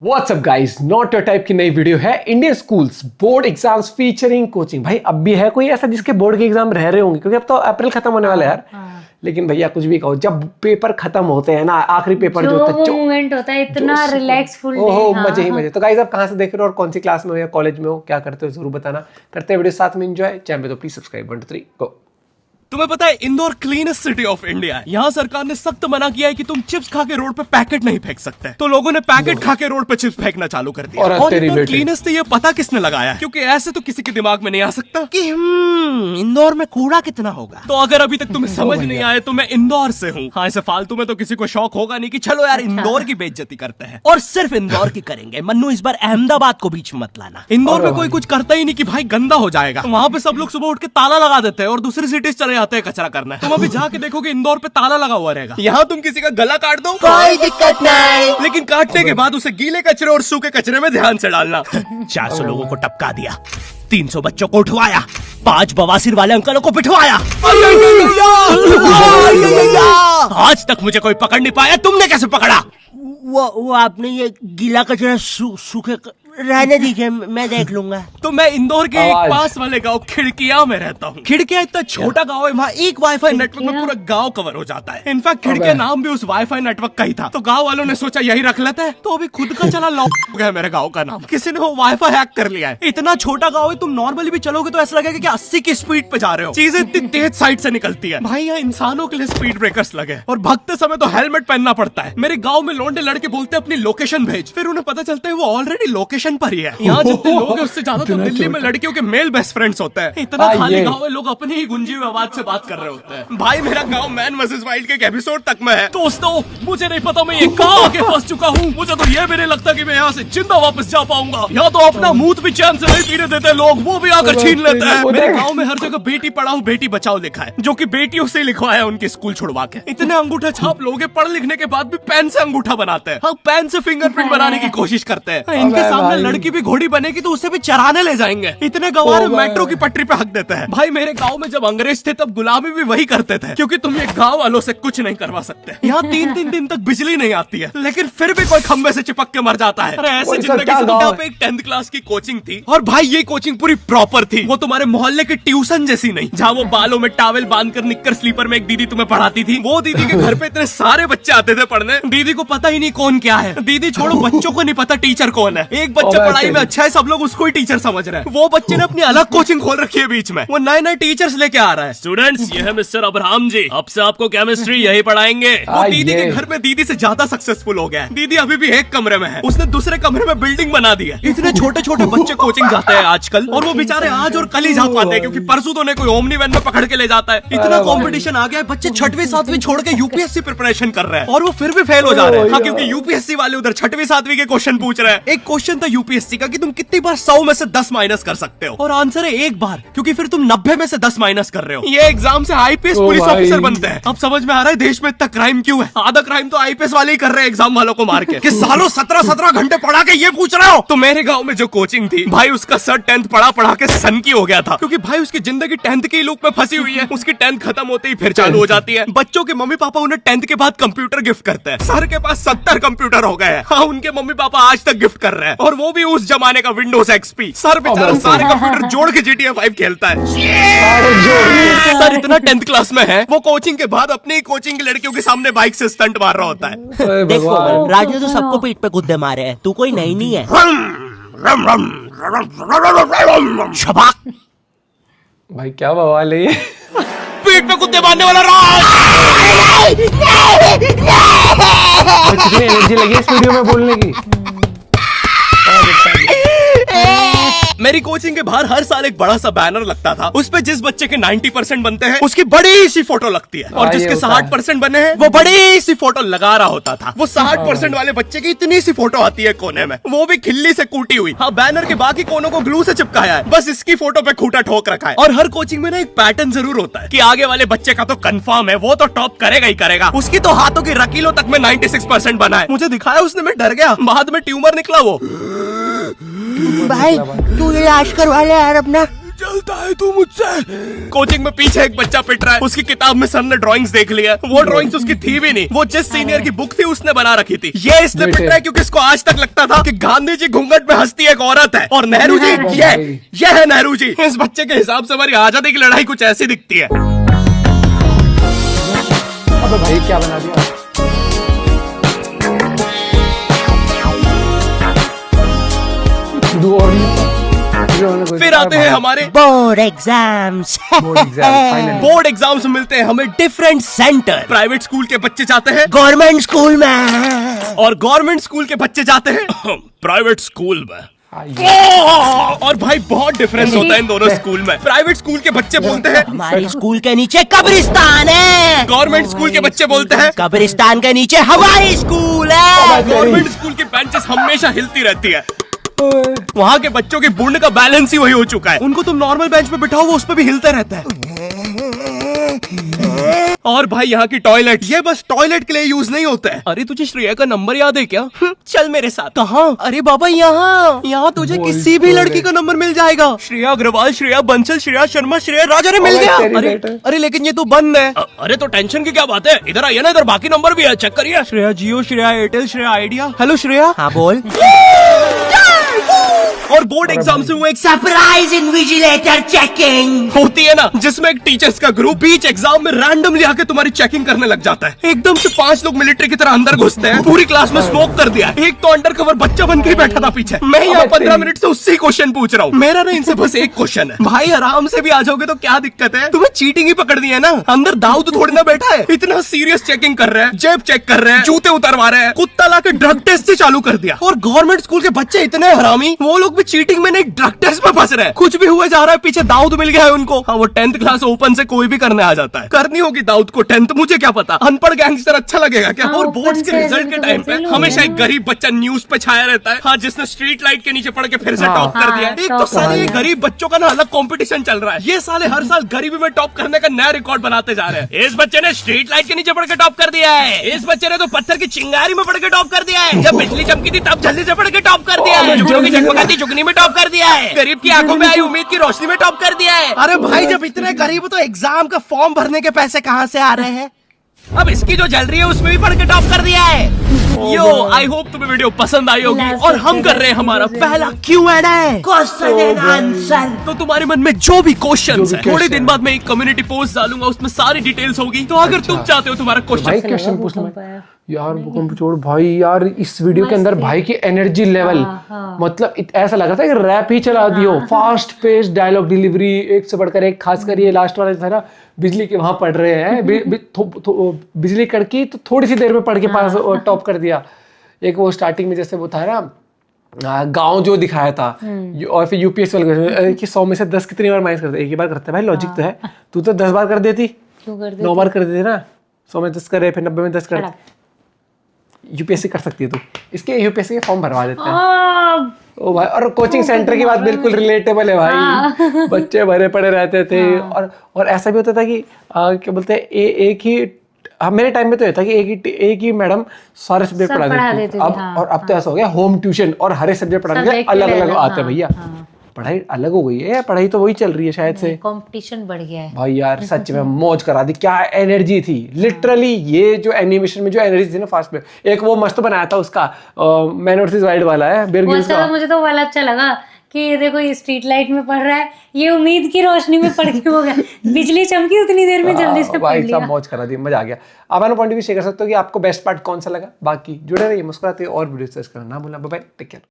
WhatsApp guys, not your type की नई video है। Indian schools board exams featuring coaching. भाई अब भी है कोई ऐसा जिसके बोर्ड के एग्जाम रह रहे होंगे, क्योंकि अब तो अप्रैल खत्म होने वाला है यार। लेकिन भैया कुछ भी कहो, जब पेपर खत्म होते हैं ना, आखिरी पेपर जो होता है, जो मोमेंट होता है इतना रिलैक्सफुल, ओहो मजे ही मजे। तो गाइस, आप कहाँ से देख रहे हो और कौन सी क्लास में हो या कॉलेज में हो, क्या करते हो जरूर बताना। करते हैं वीडियो साथ में एंजॉय। चैनल पे तो प्लीज सब्सक्राइब। 1 2 3 गो। तुम्हें पता है Indore cleanest city of India है। यहाँ सरकार ने सख्त मना किया है कि तुम चिप्स खा के रोड पे पैकेट नहीं फेंक सकते। तो लोगों ने पैकेट खा के रोड पे चिप्स फेंकना चालू कर दिया। और इंदौर क्लीनेस्ट ये पता किसने लगाया है, क्योंकि ऐसे तो किसी के दिमाग में नहीं आ सकता कि इंदौर में कूड़ा कितना होगा। तो अगर अभी तक तुम्हें समझ नहीं आए तो मैं इंदौर से हूँ। हाँ, ऐसे फालतू में तो किसी को शौक होगा नहीं कि चलो यार इंदौर की बेइज्जती करते हैं, और सिर्फ इंदौर की करेंगे। मन्नू, इस बार अहमदाबाद को बीच में मत लाना। इंदौर में कोई कुछ करता ही नहीं कि भाई गंदा हो जाएगा। वहाँ पे सब लोग सुबह उठ के ताला लगा देते हैं और दूसरी सिटीज चले जाते हैं कचरा करना। तुम अभी जाके देखोगे इंदौर पे ताला लगा हुआ रहेगा। यहाँ तुम किसी का गला काट दो कोई दिक्कत नहीं, लेकिन काटने के बाद उसे गीले कचरे और सूखे कचरे में ध्यान से डालना। 400 लोगों को टपका दिया, 300 बच्चों को उठवाया, 5 बवासीर वाले अंकलों को पिटवाया। आज तक मुझे कोई पकड़ नहीं पाया, तुमने कैसे पकड़ा? वो आपने ये गीला कचरा सूखे रहने दीजिए, मैं देख लूंगा। तो मैं इंदौर के एक पास वाले गांव खिड़किया में रहता हूँ। खिड़किया इतना छोटा गांव है, वहाँ एक वाईफाई नेटवर्क में पूरा गांव कवर हो जाता है। इनफैक्ट खिड़किया नाम भी उस वाईफाई नेटवर्क का ही था, तो गांव वालों ने सोचा यही रख लेते हैं। तो अभी खुद का चला लॉक हो गया मेरे गाँव का नाम। किसी ने वो वाईफाई हैक कर लिया है। इतना छोटा गाँव है, तुम नॉर्मली भी चलोगे तो ऐसा लगेगा कि 80 की स्पीड पे जा रहे हो। चीजें इतनी तेज साइड से निकलती है। भाई यहाँ इंसानों के लिए स्पीड ब्रेकर्स लगे, और भगते समय तो हेलमेट पहनना पड़ता है। मेरे गाँव में लौंडे लड़के बोलते अपनी लोकेशन भेज, फिर उन्हें पता चलता है वो ऑलरेडी लोकेशन पर ही है। यहाँ जितने लोग हैं उससे ज्यादा तो दिल्ली में लड़कियों के मेल बेस्ट फ्रेंड्स होते हैं। इतना खाली गांव है, लोग अपनी ही गुंजी हुई आवाज से बात कर रहे होते हैं। भाई मेरा गांव मैन वर्सेस वाइल्ड के एक एपिसोड तक में है। दोस्तों, मुझे नहीं पता मैं ये कहाँ आके फंस चुका हूँ। मुझे तो ये भी नहीं लगता कि मैं यहाँ से जिंदा वापस जा पाऊंगा। यहाँ तो अपना मूत भी चैन से नहीं पीने देते लोग, वो भी आकर छीन लेते हैं। मेरे गाँव में हर जगह बेटी पढ़ाओ बेटी बचाओ लिखा है, जो की बेटियों से लिखवाया उनके स्कूल छुड़वा के। इतने अंगूठा छाप लोग पढ़ लिखने के बाद भी पेन से अंगूठा बनाते हैं। हाँ, पेन से फिंगरप्रिंट बनाने की कोशिश करते हैं। इनके सामने लड़की भी घोड़ी बनेगी तो उसे भी चराने ले जाएंगे। इतने गवार मेट्रो की पटरी पे हक देते हैं। भाई मेरे गांव में जब अंग्रेज थे तब गुलामी भी वही करते थे, क्योंकि तुम ये गांव वालों से कुछ नहीं करवा सकते। यहाँ 3-3 दिन तक बिजली नहीं आती है, लेकिन फिर भी कोई खंबे से चिपक के मर जाता है। अरे ऐसे जिंदगी से यहाँ पे एक 10th क्लास की कोचिंग थी, और भाई ये कोचिंग पूरी प्रॉपर थी। वो तुम्हारे मोहल्ले की ट्यूशन जैसी नहीं, जहाँ वो बालों में टॉवेल बांधकर निक्कर स्लीपर में एक दीदी तुम्हें पढ़ाती थी। वो दीदी के घर पे इतने सारे बच्चे आते थे पढ़ने, दीदी को पता ही नहीं कौन क्या है। दीदी छोड़ो, बच्चों को नहीं पता टीचर कौन है। एक बच्चा पढ़ाई में अच्छा है, सब लोग उसको ही टीचर समझ रहे हैं। वो बच्चे ने अपनी अलग कोचिंग खोल रखी है बीच में, वो नए टीचर्स लेके आ रहा है। स्टूडेंट्स, ये है मिस्टर अब्राहम जी, अब से आपको केमिस्ट्री यही पढ़ाएंगे। वो दीदी के घर में दीदी से ज्यादा सक्सेसफुल हो गया है। दीदी अभी भी एक कमरे में है, उसने दूसरे कमरे में बिल्डिंग बना दी है। इतने छोटे छोटे बच्चे कोचिंग जाते हैं आजकल, और वो बेचारे आज और कल ही जा पाते हैं, क्योंकि परसों तो कोई ओमनी वैन में पकड़ के ले जाता है। इतना कंपटीशन आ गया है, बच्चे 6वीं 7वीं छोड़ के यूपीएससी प्रिपरेशन कर रहे हैं, और वो फिर भी फेल हो जा रहे हैं। हाँ, क्योंकि यूपीएससी वाले उधर 6वीं 7वीं के क्वेश्चन पूछ रहे हैं। एक क्वेश्चन था यूपीएससी का कि तुम कितनी बार 100 में से 10 माइनस कर सकते हो, और आंसर है 1 बार, क्योंकि फिर तुम 90 में से 10 माइनस कर रहे हो। ये एग्जाम से आईपीएस पुलिस ऑफिसर बनते हैं। अब समझ में आ रहा है देश में इतना क्राइम क्यों है। आधा क्राइम तो आईपीएस वाले ही कर रहे हैं एग्जाम वालों को मार के, कि सालों 17-17 घंटे पढ़ा के ये पूछ रहे हो। तो मेरे गांव में जो कोचिंग थी, भाई उसका सर 10th पढ़ा के सन की हो गया था, क्योंकि भाई उसकी जिंदगी 10th के लूप में फंसी हुई है। उसकी 10th खत्म होते ही फिर चालू हो जाती है। बच्चों के मम्मी पापा उन्हें 10th के बाद कंप्यूटर गिफ्ट करते हैं। सर के पास 70 कंप्यूटर हो गए हैं। हाँ, उनके मम्मी पापा आज तक गिफ्ट कर रहे हैं, और वो भी उस जमाने का विंडोज XP। सर बेचारा सारे कंप्यूटर जोड़ के GTA 5 खेलता है। सर इतना 10th क्लास में है, वो कोचिंग के बाद अपनी कोचिंग की लड़कियों के सामने बाइक से स्टंट मार रहा होता है। देखो राजू तो सबको पीठ पे गुद्दे मारे हैं, तू कोई नई नहीं है। शबाक भाई क्या बवाल है ये। पीठ पे कुत्ते मारने वाला राज। कितनी एनर्जी लगी इस वीडियो में बोलने की। मेरी कोचिंग के बाहर हर साल एक बड़ा सा बैनर लगता था, उस पे जिस बच्चे के 90% बनते हैं उसकी बड़ी सी फोटो लगती है, और जिसके 60% बने हैं वो बड़ी सी फोटो लगा रहा होता था। वो 60% वाले बच्चे की इतनी सी फोटो आती है कोने में, वो भी खिल्ली से कूटी हुई। हाँ, बैनर के बाकी कोनों को ग्लू से चिपकाया है, बस इसकी फोटो पे खूंटा ठोक रखा है। और हर कोचिंग में ना एक पैटर्न जरूर होता है कि आगे वाले बच्चे का तो कंफर्म है, वो तो टॉप करेगा ही करेगा। उसकी तो हाथों की रकीलों तक में 96% बना है। मुझे दिखाया उसने, मैं डर गया, बाद में ट्यूमर निकला वो। भाई तू इलाज करवा ले यार अपना। चलता है तू मुझसे। कोचिंग में पीछे एक बच्चा पिट रहा है, उसकी किताब में सर ने ड्राइंग्स देख लिया, वो ड्राइंग्स उसकी थी भी नहीं, वो जिस सीनियर की बुक थी उसने बना रखी थी। ये इसलिए पिट रहा है क्योंकि इसको आज तक लगता था कि गांधी जी घूंघट में हंसती एक औरत है और नेहरू जी ये है नेहरू जी। इस बच्चे के हिसाब से हमारी आजादी की लड़ाई कुछ ऐसी दिखती है। अबे भाई क्या बना दिया। फिर आते हैं हमारे बोर्ड एग्जाम्स। बोर्ड एग्जाम्स मिलते हैं हमें डिफरेंट सेंटर। प्राइवेट स्कूल के बच्चे जाते हैं गवर्नमेंट स्कूल में और गवर्नमेंट स्कूल के बच्चे जाते हैं प्राइवेट स्कूल में। और भाई बहुत डिफरेंस होता है इन दोनों स्कूल में। प्राइवेट स्कूल के बच्चे बोलते हैं हमारे स्कूल के नीचे कब्रिस्तान है, गवर्नमेंट स्कूल के बच्चे बोलते हैं कब्रिस्तान के नीचे हमारी स्कूल है। गवर्नमेंट स्कूल की बेंचेस हमेशा हिलती रहती है। वहाँ के बच्चों की बूढ़ का बैलेंस ही वही हो चुका है, उनको तुम नॉर्मल बेंच पे बिठाओ वो उस पे भी हिलता रहता है। और भाई यहाँ की टॉयलेट ये बस टॉयलेट के लिए यूज नहीं होता है। अरे तुझे श्रेया का नंबर याद है क्या? चल मेरे साथ। कहाँ? अरे बाबा यहाँ तुझे किसी भी लड़की का नंबर मिल जाएगा। श्रेया अग्रवाल, श्रेया बंसल, श्रेया शर्मा, श्रेया राज। अरे मिल गया। अरे लेकिन ये तो बंद है। अरे तो टेंशन की क्या बात है, इधर आइए ना, इधर बाकी नंबर भी है, चेक करिए। श्रेया जियो, श्रेया एयरटेल, श्रेया आइडिया। हेलो श्रेया। हाँ बोल। और बोर्ड एग्जाम से वो एक सरप्राइज इन्विजिलेटर चेकिंग होती है ना, जिसमें एक टीचर्स का ग्रुप बीच एग्जाम में रैंडमली आके तुम्हारी चेकिंग करने लग जाता है। एकदम से 5 लोग मिलिट्री की तरह अंदर घुसते हैं, पूरी क्लास में स्मोक कर दिया। एक तो अंडर कवर बच्चा बन के ही बैठा था पीछे। मैं यहाँ 15 मिनट से उससे क्वेश्चन पूछ रहा हूँ। मेरा ना इनसे बस एक क्वेश्चन है, भाई आराम से भी आ जाओगे तो क्या दिक्कत है, तुम्हें चीटिंग ही पकड़ दी है ना। अंदर दाऊद थोड़ी ना बैठा है, इतना सीरियस चेकिंग कर रहे हैं, जेब चेक कर रहे हैं, जूते उतरवा रहे हैं, कुत्ता लाके ड्रग टेस्ट से चालू कर दिया। और गवर्नमेंट स्कूल के बच्चे इतने हरामी, वो लोग भी चीटिंग में नहीं ड्रग टेस्ट में फंस रहे हैं। कुछ भी हुए जा रहा है, पीछे दाऊद मिल गया है उनको। हाँ वो 10th क्लास ओपन से कोई भी करने आ जाता है। करनी होगी दाऊद को 10th, मुझे क्या पता, अनपढ़ गैंगस्टर अच्छा लगेगा क्या। और बोर्ड्स के रिजल्ट के टाइम पे हमेशा एक गरीब बच्चा न्यूज पे छाया रहता है, हाँ जिसने स्ट्रीट लाइट के नीचे पढ़ के फिर से टॉप कर दिया है। एक तो साले ये गरीब बच्चों का ना अलग कंपटीशन चल रहा है, ये साले हर साल गरीबी में टॉप करने का नया रिकॉर्ड बनाते जा रहे हैं। इस बच्चे ने स्ट्रीट लाइट के नीचे पढ़ के टॉप कर दिया है, इस बच्चे ने तो पत्थर की चिंगारी में पढ़ के टॉप कर दिया है, जब बिजली चमकी थी तब जल्दी से पढ़ के टॉप कर दिया है, जुगनू की जगमगाती जुगनी में टॉप कर दिया है, गरीब की आंखों में आई उम्मीद की रोशनी में टॉप कर दिया है। अरे भाई जब इतने गरीब हो तो एग्जाम का फॉर्म भरने के पैसे कहाँ से आ रहे हैं। अब इसकी जो जल रही है उसमें भी पढ़ के टॉप कर दिया है। यो आई होप तुम्हें वीडियो पसंद आई होगी और हम कर रहे हैं हमारा पहला Q&A, क्वेश्चन एंड आंसर। तो तुम्हारे मन में जो भी क्वेश्चंस है, थोड़े दिन बाद मैं एक कम्युनिटी पोस्ट डालूंगा, उसमें सारी डिटेल्स होगी। तो अगर तुम चाहते हो तुम्हारा क्वेश्चन पूछना यार, भूकंप छोड़ भाई यार, इस वीडियो के अंदर भाई की एनर्जी लेवल मतलब ऐसा लग रहा था कि रैप ही चला दियो। फास्ट पेस डायलॉग डिलीवरी, एक से बढ़कर एक, खासकर ये लास्ट वाला था ना, बिजली के वहां पढ़ रहे हैं, बिजली कड़की तो थोड़ी सी देर में पढ़ के पास टॉप कर दिया। एक वो स्टार्टिंग में जैसे वो था ना गांव जो दिखाया था, और फिर यूपीएस वाले कि 100 में से 10 कितनी बार माइनस करते, एक ही बार करते हैं भाई, लॉजिक तो है। तू तो 10 बार कर देती, क्यों कर देती? 9 बार कर देती ना, 100 में 10 करे, फिर 90 में 10 कर। यूपीएससी कर सकती है तू, इसके यूपीएससी के फॉर्म भरवा देते हैं। ओ भाई, और कोचिंग सेंटर की बात बिल्कुल रिलेटेबल है भाई। बच्चे भरे पड़े रहते थे, और ऐसा भी होता था कि क्या बोलते हैं, एक ही मेरे टाइम में तो ये था कि एक ही मैडम सारे सब्जेक्ट पढ़ा देती थी। और अब तो ऐसा हो गया होम ट्यूशन, और हर एक सब्जेक्ट पढ़ाने के अलग अलग आते हैं भैया। पढ़ाई अलग हो गई है, पढ़ाई तो वही चल रही है शायद से, कंपटीशन बढ़ गया है भाई यार। सच में मौज करा दी, क्या एनर्जी थी लिटरली। ये जो एनिमेशन में जो एनर्जी थी ना फास्ट में, एक वो मस्त बनाया था उसका मैन वर्सेस वाइल्ड वाला है, बेयर ग्रिल्स का। मुझे तो वाला अच्छा लगा कि ये देखो ये स्ट्रीट लाइट में पढ़ रहा है, ये उम्मीद की रोशनी में पढ़ के हो गया, बिजली चमकी उतनी देर में जल्दी से पढ़ लिया। मौज करा दी, मजा आ गया। आप अपना पॉइंट भी शेयर कर सकते हो कि आपको बेस्ट पार्ट कौन सा लगा। बाकी जुड़े रहिए, मुस्कुराते और वीडियो सर्च करना ना भूलना। Bye bye, take care.